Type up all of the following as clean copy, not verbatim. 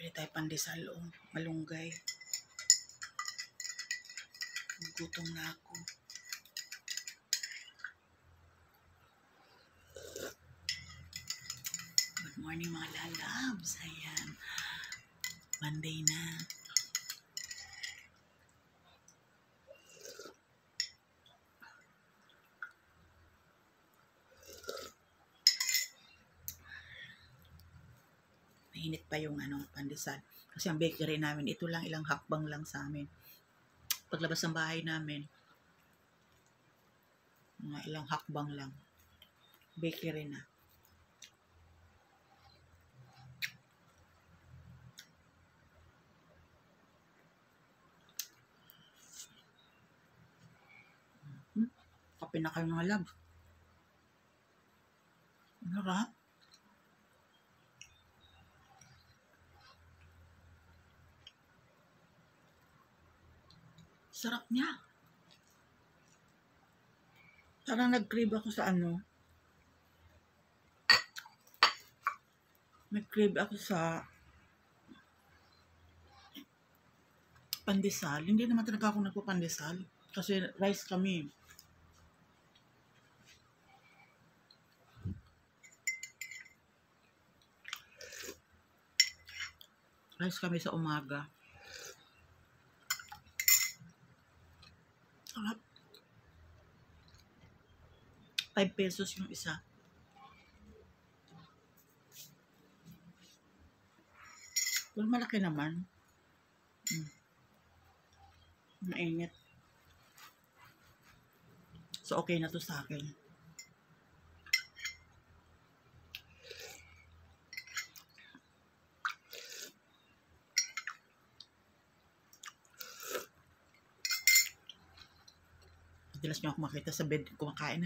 Pili tayo pandesal o malunggay. Gutom na ako. Good morning mga lalabs. Ayan. Monday na. Mainit pa yung pandesal. Kasi ang bakery namin, ito lang ilang hakbang lang sa amin. Paglabas ng bahay namin, mga ilang hakbang lang. Bakery na. Kape na kayo mga lab. Sarap. Sarap niya. Parang nag-crave ako sa nag-crave ako sa pandesal. Hindi naman talaga ako nagpapandesal. Kasi rice kami. Rice kami sa umaga. Sarap. 5 pesos yung isa. Pero malaki naman. Mainit. So, okay na to sa akin. Madalas niyo ako makita sa bed kumakain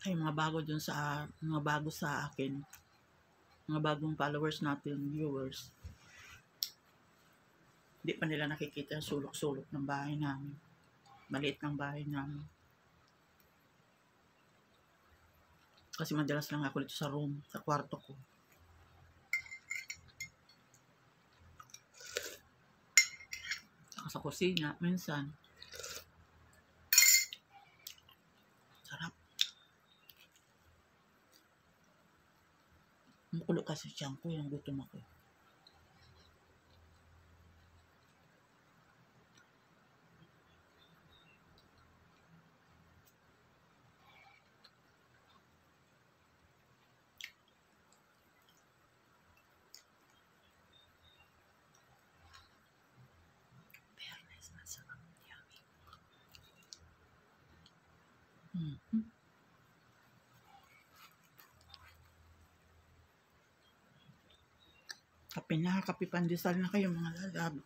Ay, mga bago dun sa, mga bago sa akin. Mga bagong followers natin, viewers. Hindi pa nila nakikita yung sulok-sulok ng bahay namin. Maliit ng bahay namin. Kasi madalas lang ako dito sa room, sa kwarto ko. Saka sa kusina, minsan. Sarap. Makulo kasi siyang ko, yung gutom ako. Kape na, kape pandesal na kayo mga lalab.